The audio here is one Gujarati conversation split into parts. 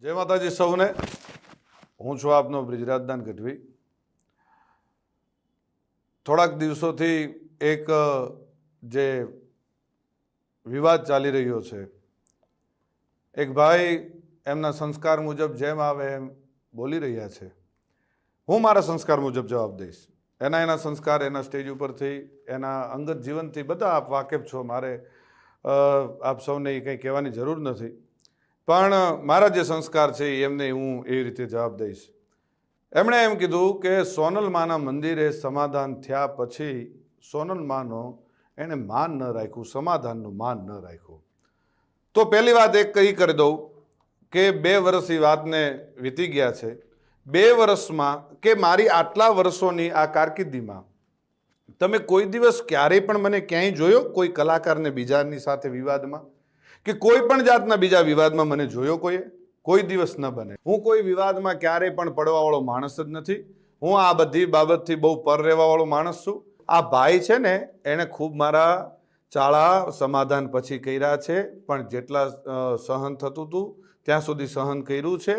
जय माताजी सौने। हूँ छुं आपनो ब्रिજરાજદાન ગઢવી। થોડાક દિવસોથી એક જે વિવાદ ચાલી રહ્યો છે, એક ભાઈ એમના સંસ્કાર મુજબ જેમ આવે એમ બોલી રહ્યા છે। હું મારા સંસ્કાર મુજબ જવાબ દઈશ। એના સંસ્કાર એના સ્ટેજ ઉપરથી એના અંગત જીવનથી બધા આપ વાકેફ છો, મારે આપ સૌને કંઈ કહેવાની જરૂર નથી, પણ મારા જે સંસ્કાર છે એમને હું એવી રીતે જવાબ દઈશ। એમણે એમ કીધું કે સોનલમાના મંદિરે સમાધાન થયા પછી સોનલમાનો એણે માન ન રાખ્યું, સમાધાનનું માન ન રાખ્યું। તો પહેલી વાત એક કઈ કરી દઉં કે 2 વર્ષ એ વાતને વીતી ગયા છે। 2 વર્ષમાં કે મારી આટલા વર્ષોની આ કારકિર્દીમાં તમે કોઈ દિવસ ક્યારેય પણ મને ક્યાંય જોયો કોઈ કલાકારને બીજાની સાથે વિવાદમાં કે કોઈ પણ જાતના બીજા વિવાદમાં મને જોયો કોઈ દિવસ ન બને। હું કોઈ વિવાદમાં ક્યારેય પણ પડવાવાળો માણસ જ નથી। હું આ બધી બાબતથી બહુ પર રહેવાવાળો માણસ છું। આ ભાઈ છે ને એણે ખૂબ મારા ચાળા સમાધાન પછી કર્યા છે, પણ જેટલા સહન થતું હતું ત્યાં સુધી સહન કર્યું છે।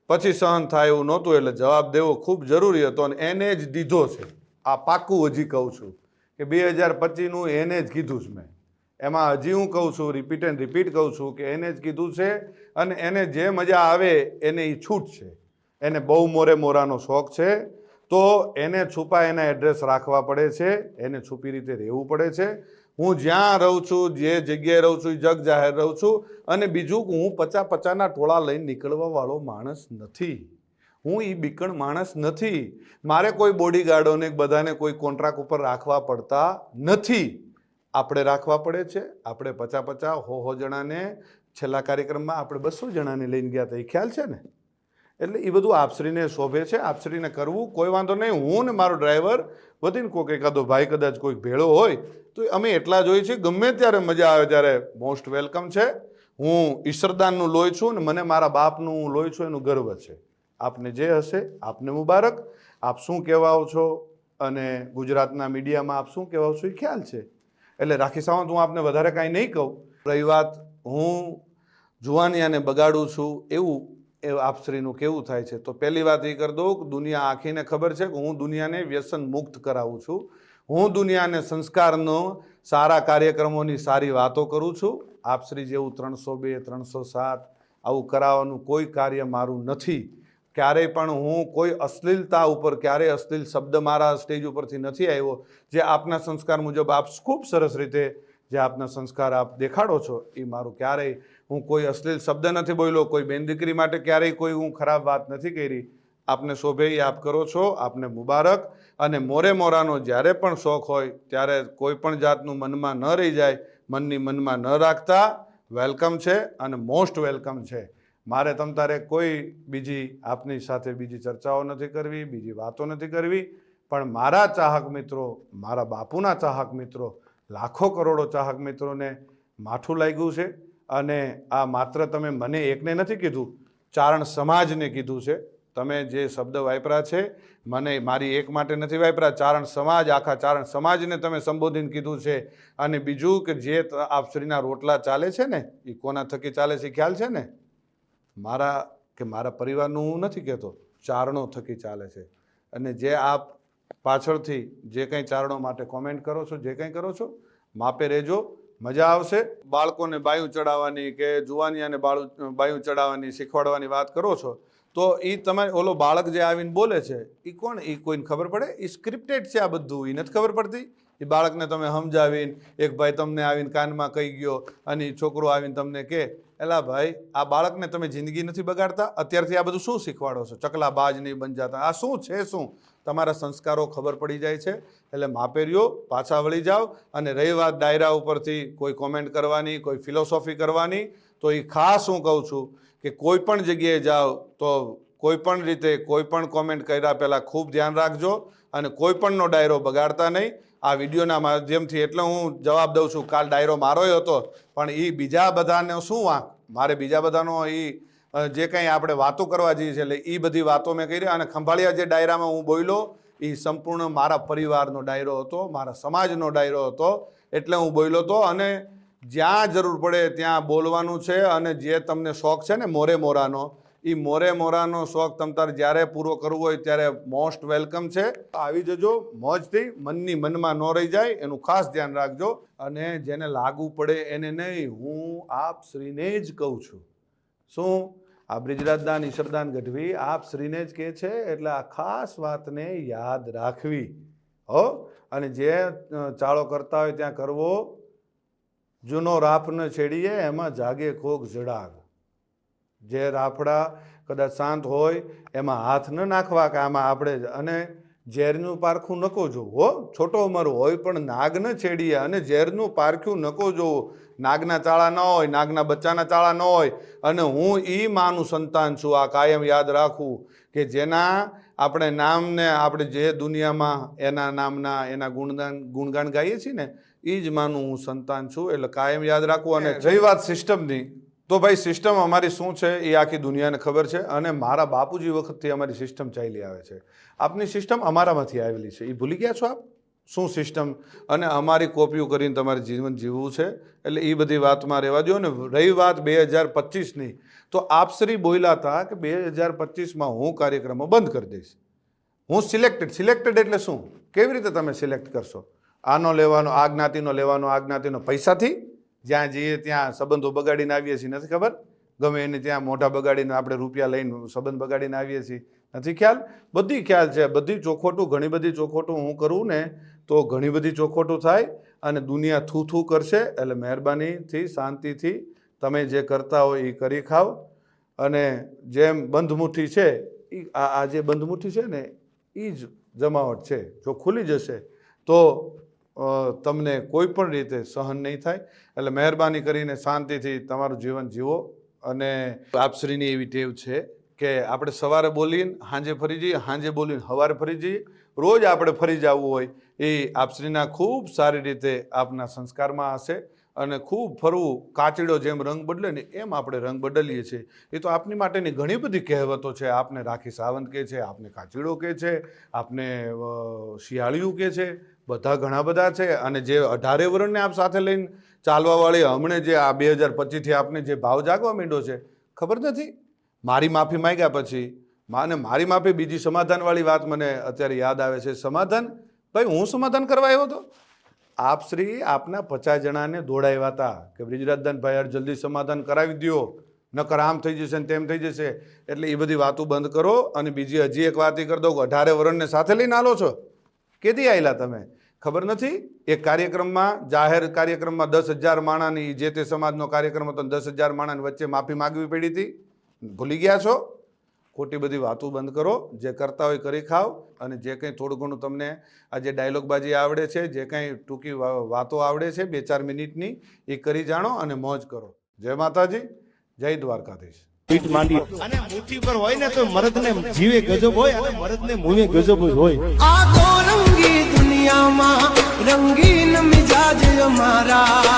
પછી સહન થાય એવું નહોતું એટલે જવાબ દેવો ખૂબ જરૂરી હતો અને એને જ દીધો છે। આ પાક્કું હજી કહું છું કે 2025નું એને જ કીધું છે મેં। એમાં હજી હું કહું છું, રિપીટ એન્ડ રિપીટ કહું છું કે એને જ કીધું છે અને એને જે મજા આવે એને એ છૂટ છે। એને બહુ મોરે મોરાનો શોખ છે તો એને છુપા એના એડ્રેસ રાખવા પડે છે, એને છુપી રીતે રહેવું પડે છે। હું જ્યાં રહું છું, જે જગ્યાએ રહું છું, જગ જાહેર રહું છું। અને બીજું હું 50-50ના ટોળા લઈને નીકળવા વાળો માણસ નથી। હું એ બીકણ માણસ નથી। મારે કોઈ બોડીગાર્ડોને બધાને કોઈ કોન્ટ્રાક્ટ ઉપર રાખવા પડતા નથી। આપણે રાખવા પડે છે। આપણે 50-50 100 જણાને છેલ્લા કાર્યક્રમમાં આપણે 200 જણાને લઈને ગયા હતા, એ ખ્યાલ છે ને? એટલે એ બધું આપશ્રીને શોભે છે, આપશ્રીને કરવું કોઈ વાંધો નહીં। હું ને મારો ડ્રાઈવર વધીને કોઈક એકાદો ભાઈ કદાચ કોઈક ભેળો હોય તો અમે એટલા જ હોઈએ છીએ। ગમે ત્યારે મજા આવે ત્યારે મોસ્ટ વેલકમ છે। હું ઈશ્વરદાનનું લોહી છું ને મને મારા બાપનું લોહી છું એનું ગર્વ છે। આપને જે હશે આપને મુબારક। આપ શું કહેવાઓ છો અને ગુજરાતના મીડિયામાં આપ શું કહેવાઓ છો એ ખ્યાલ છે। એટલે રાખી સાવંત હું આપને વધારે કાંઈ નહીં કહું। રહી વાત હું જુવાનિયાને બગાડું છું એવું આપશ્રીનું કેવું થાય છે, તો પહેલી વાત એ કરી દઉં કે દુનિયા આખીને ખબર છે કે હું દુનિયાને વ્યસન મુક્ત કરાવું છું। હું દુનિયાને સંસ્કારનો સારા કાર્યક્રમોની સારી વાતો કરું છું। આપશ્રી જેવું 302 307 આવું કરાવવાનું કોઈ કાર્ય મારું નથી। ક્યારેય પણ હું કોઈ અશ્લીલતા ઉપર ક્યારેય અશ્લીલ શબ્દ મારા સ્ટેજ ઉપરથી નથી આવ્યો। જે આપના સંસ્કાર મુજબ આપ ખૂબ સરસ રીતે જે આપના સંસ્કાર આપ દેખાડો છો એ મારું ક્યારેય હું કોઈ અશ્લીલ શબ્દ નથી બોલ્યો, કોઈ બેન દીકરી માટે ક્યારેય કોઈ હું ખરાબ વાત નથી કરી। આપને શોભે એ આપ કરો છો, આપને મુબારક। અને મોરે મોરાનો જ્યારે પણ શોખ હોય ત્યારે કોઈ પણ જાતનું મનમાં ન રહી જાય, મનની મનમાં ન રાખતા। વેલકમ છે અને મોસ્ટ વેલકમ છે। મારે તમ તારે કોઈ બીજી આપની સાથે બીજી ચર્ચાઓ નથી કરવી, બીજી વાતો નથી કરવી, પણ મારા ચાહક મિત્રો, મારા બાપુના ચાહક મિત્રો, લાખો કરોડો ચાહક મિત્રોને માઠું લાગ્યું છે। અને આ માત્ર તમે મને એકને નથી કીધું, ચારણ સમાજને કીધું છે। તમે જે શબ્દ વાપરા છે મને મારી એક માટે નથી વાપરા, ચારણ સમાજ, આખા ચારણ સમાજને તમે સંબોધીને કીધું છે। અને બીજું કે જે આપશ્રીના રોટલા ચાલે છે ને એ કોના થકી ચાલે છે ખ્યાલ છે ને? મારા કે મારા પરિવારનું હું નથી કહેતો, ચારણો થકી ચાલે છે। અને જે આપ પાછળથી જે કંઈ ચારણો માટે કોમેન્ટ કરો છો, જે કંઈ કરો છો, માપે રહેજો, મજા આવશે। બાળકોને બાયું ચડાવવાની કે જુવાનિયાને બાયું ચડાવવાની શીખવાડવાની વાત કરો છો તો એ તમે ઓલો બાળક જે આવીને બોલે છે એ કોણ? એ કોઈને ખબર પડે? એ સ્ક્રિપ્ટેડ છે આ બધું, એ નથી ખબર પડતી? એ બાળકને તમે સમજાવીને એક ભાઈ તમને આવીને કાનમાં કહી ગયો અને એ છોકરો આવીને તમને કહે, એલા ભાઈ આ બાળકને તમે જિંદગી નથી બગાડતા? અત્યારથી આ બધું શું શીખવાડો છો? ચકલા બાજ નહીં બન જાતા, આ શું છે? શું તમારા સંસ્કારો ખબર પડી જાય છે। એટલે માપે રહ્યો, પાછા વળી જાઓ। અને રહી વાત ડાયરા ઉપરથી કોઈ કોમેન્ટ કરવાની, કોઈ ફિલોસોફી કરવાની, તો એ ખાસ હું કહું છું કે કોઈ પણ જગ્યાએ જાઓ તો કોઈ પણ રીતે કોઈ પણ કોમેન્ટ કર્યા પહેલાં ખૂબ ધ્યાન રાખજો અને કોઈ પણનો ડાયરો બગાડતા નહીં। આ વિડીયોના માધ્યમથી એટલે હું જવાબ દઉં છું, કાલ ડાયરો મારોય હતો પણ એ બીજા બધાને શું વાંક? મારે બીજા બધાનો એ જે કંઈ આપણે વાતો કરવા જઈએ છીએ એટલે એ બધી વાતો મેં કરી। અને ખંભાળિયા જે ડાયરામાં હું બોલ્યો એ સંપૂર્ણ મારા પરિવારનો ડાયરો હતો, મારા સમાજનો ડાયરો હતો, એટલે હું બોલ્યો હતો। અને જ્યાં જરૂર પડે ત્યાં બોલવાનું છે। અને જે તમને શોખ છે ને મોરે મોરાનો, એ મોરે મોરાનો શોખ તમતાર જ્યારે પૂરો કરવો હોય ત્યારે મોસ્ટ વેલકમ છે. આવી જજો મોજથી, મનની મનમાં ન રહી જાય એનું ખાસ ધ્યાન રાખજો. અને જેને લાગુ પડે એને નહીં, હું આપ શ્રીને જ કહું છું. શું? આ બ્રિજરાજદાન ઈશ્વરદાન ગઢવી આપ શ્રીને જ કહે છે, એટલે આ ખાસ વાતને યાદ રાખવી હો. અને જે ચાળો કરતા હોય ત્યાં કરવો. જૂનો રાફ ન છેડીએ એમાં જાગે કોક જડાગ. જે રાફડા કદાચ શાંત હોય એમાં હાથ ન નાખવા કે આમાં આપણે, અને ઝેરનું પારખું નકો જોવું હો. છોટો ઉંમર હોય પણ નાગ ન છેડીએ, અને ઝેરનું પારખ્યું નકો જોવું. નાગના ચાળા ન હોય, નાગના બચ્ચાના ચાળા ન હોય. અને હું ઈ માનું સંતાન છું, આ કાયમ યાદ રાખવું કે જેના આપણે નામને આપણે જે દુનિયામાં એના નામના એના ગુણગાન ગાઈએ છીએ ને, એ જ માનું હું સંતાન છું. એટલે કાયમ યાદ રાખવું. અને રહી વાત સિસ્ટમની, તો ભાઈ સિસ્ટમ અમારી શું છે એ આખી દુનિયાને ખબર છે. અને મારા બાપુજી વખતથી અમારી સિસ્ટમ ચાલી આવે છે. આપની સિસ્ટમ અમારામાંથી આવેલી છે, એ ભૂલી ગયા છો આપ શું સિસ્ટમ? અને અમારી કોપીઓ કરીને તમારે જીવન જીવવું છે. એટલે એ બધી વાતમાં રહેવા દો. ને રહી વાત 2025ની, તો આપશ્રી બોલ્યા હતા કે 2025માં હું કાર્યક્રમો બંધ કરી દઈશ. હું સિલેક્ટેડ એટલે શું? કેવી રીતે તમે સિલેક્ટ કરશો? આનો લેવાનો, આ જ્ઞાતિનો લેવાનો, આ જ્ઞાતિનો પૈસાથી? જ્યાં જઈએ ત્યાં સંબંધો બગાડીને આવીએ છીએ, નથી ખબર? ગમે એને ત્યાં મોઢા બગાડીને આપણે રૂપિયા લઈને સંબંધ બગાડીને આવીએ છીએ, નથી ખ્યાલ? બધી ખ્યાલ છે. બધી ચોખોટું, ઘણી બધી ચોખોટું હું કરું ને તો ઘણી બધી ચોખોટું થાય અને દુનિયા થૂ કરશે. એટલે મહેરબાનીથી શાંતિથી તમે જે કરતા હોય એ કરી ખાવ. અને જેમ બંધમુઠ્ઠી છે, એ આ જે બંધમુઠ્ઠી છે ને એ જ જમાવટ છે. જો ખુલી જશે તો તમને કોઈ પણ રીતે સહન નહીં થાય. એટલે મહેરબાની કરીને શાંતિથી તમારું જીવન જીવો. અને આપશ્રીની એવી ટેવ છે કે આપણે સવારે બોલીને સાંજે ફરી જઈએ, સાંજે બોલીને સવારે ફરી જઈએ. રોજ આપણે ફરી જવું હોય એ આપશ્રીના ખૂબ સારી રીતે આપના સંસ્કારમાં હશે. અને ખૂબ ફરવું, કાચીડો જેમ રંગ બદલે ને એમ આપણે રંગ બદલીએ છીએ. એ તો આપની માટેની ઘણી બધી કહેવતો છે. આપને રાખી સાવંત કહે છે, આપને કાચીડો કહે છે, આપને શિયાળિયું કહે છે, બધા ઘણા બધા છે. અને જે 18 વર્ષને આપ સાથે લઈને ચાલવાવાળી હમણે જે આ 2025થી આપને જે ભાવ જાગવા માંડ્યો છે, ખબર નથી? મારી માફી માંગ્યા પછી મારી માફી, બીજી સમાધાનવાળી વાત મને અત્યારે યાદ આવે છે. સમાધાન? ભાઈ હું સમાધાન કરવા આવ્યો હતો? આપશ્રી આપના 50 જણાને દોડાવ્યા હતા કે બ્રિજરાજદાન ભાઈ યાર જલ્દી સમાધાન કરાવી દો, નકર આમ થઈ જશે ને તેમ થઈ જશે. એટલે એ બધી વાતો બંધ કરો. અને બીજી હજી એક વાત એ કરી દઉં, 18 વર્ષને સાથે લઈને આલો છો. કેદી આવેલા તમે? ખબર નથી? એક કાર્યક્રમમાં, જાહેર કાર્યક્રમમાં 10,000 માણાની, જે તે સમાજનો કાર્યક્રમ હતો, 10,000 માણાની વચ્ચે માફી માગવી પડી હતી. ભૂલી ગયા છો? ખોટી બધી વાતો બંધ કરો. જે કરતા હોય કરી ખાઓ. અને જે કંઈ થોડું ઘણું તમને આ જે ડાયલોગબાજી આવડે છે, જે કંઈ ટૂંકી વાતો આવડે છે 2-4 મિનિટની, એ કરી જાણો અને મોજ કરો. જય માતાજી, જય દ્વારકાધીશ. પીઠ માંડી અને મુઠ્ઠી પર હોય ને તો મરદને જીવે ગજબ હોય અને મરદને મુવે ગજબ જ હોય. આ તો રંગી દુનિયામાં રંગીન મિજાજ અમારા.